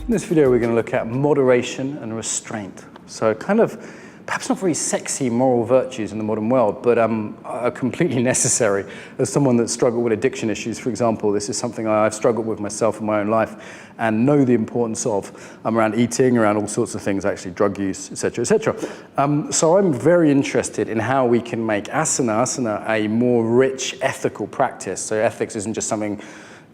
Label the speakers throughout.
Speaker 1: In this video, we're going to look at moderation and restraint. So kind of, perhaps not very sexy moral virtues in the modern world, but are completely necessary. As someone that's struggled with addiction issues, for example, this is something I've struggled with myself in my own life and know the importance of around eating, around all sorts of things, actually drug use, etc., etc. So I'm very interested in how we can make asana a more rich ethical practice. So ethics isn't just something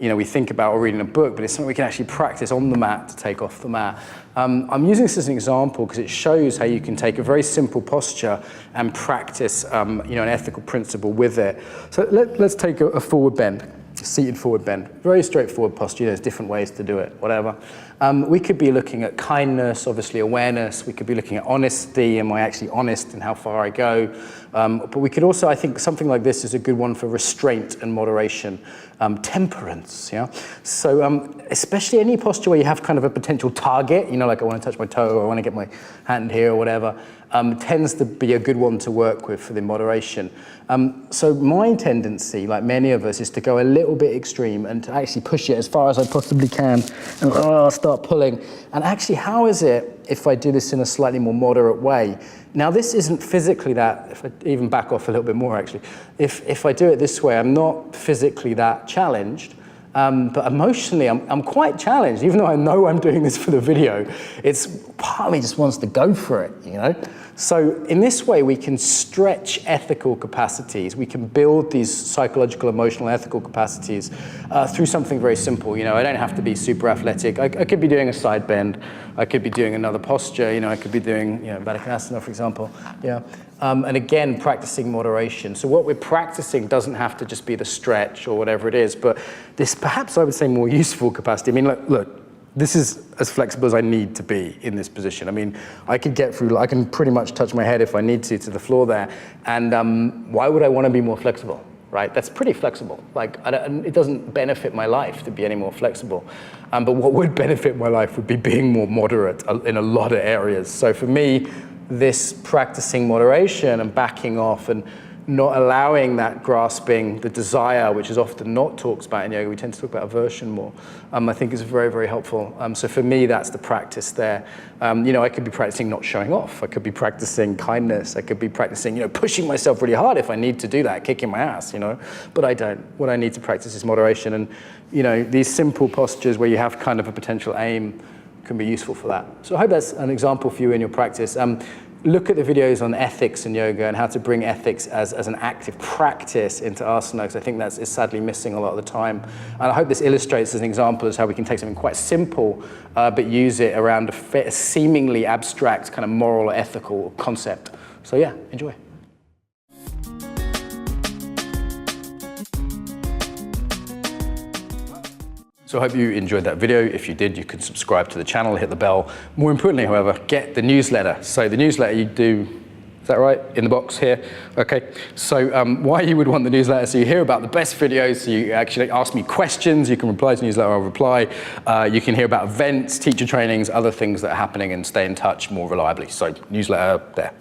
Speaker 1: we think about or read in a book, but it's something we can actually practice on the mat to take off the mat. I'm using this as an example because it shows how you can take a very simple posture and practice an ethical principle with it. So let's take a forward bend, a seated forward bend. Very straightforward posture. There's different ways to do it, whatever. We could be looking at kindness, obviously awareness. We could be looking at honesty. Am I actually honest in how far I go? But we could also, I think, something like this is a good one for restraint and moderation. Temperance, yeah? So especially any posture where you have kind of a potential target, like I want to touch my toe or I want to get my hand here or whatever, tends to be a good one to work with for the moderation. So my tendency, like many of us, is to go a little bit extreme and to actually push it as far as I possibly can and start pulling. And actually, how is it if I do this in a slightly more moderate way? Now, this isn't physically that, if I even back off a little bit more actually, if I do it this way, I'm not physically that challenged, but emotionally I'm quite challenged, even though I know I'm doing this for the video. It's part of me just wants to go for it, So in this way, we can stretch ethical capacities. We can build these psychological, emotional, ethical capacities through something very simple. I don't have to be super athletic. I could be doing a side bend. I could be doing another posture. I could be doing, Baddha-Konasana, for example. Yeah. And again, practicing moderation. So what we're practicing doesn't have to just be the stretch or whatever it is, but this perhaps I would say more useful capacity. I mean, look. This is as flexible as I need to be in this position. I mean, I could get through, I can pretty much touch my head if I need to the floor there. And why would I want to be more flexible, right? That's pretty flexible. It doesn't benefit my life to be any more flexible. But what would benefit my life would be being more moderate in a lot of areas. So for me, this practicing moderation and backing off and not allowing that grasping, the desire, which is often not talked about in yoga, we tend to talk about aversion more, I think is very, very helpful. So for me, that's the practice there. I could be practicing not showing off. I could be practicing kindness. I could be practicing, pushing myself really hard if I need to do that, kicking my ass, but I don't. What I need to practice is moderation. And, these simple postures where you have kind of a potential aim can be useful for that. So I hope that's an example for you in your practice. Look at the videos on ethics in yoga and how to bring ethics as an active practice into asana, because I think that is sadly missing a lot of the time. And I hope this illustrates as an example as how we can take something quite simple, but use it around a seemingly abstract kind of moral or ethical concept. So yeah, enjoy. So I hope you enjoyed that video. If you did, you can subscribe to the channel, hit the bell. More importantly, however, get the newsletter. So the newsletter you do, is that right? In the box here? Okay. So why you would want the newsletter? So you hear about the best videos, so you actually ask me questions, you can reply to the newsletter, I'll reply. You can hear about events, teacher trainings, other things that are happening and stay in touch more reliably. So newsletter there.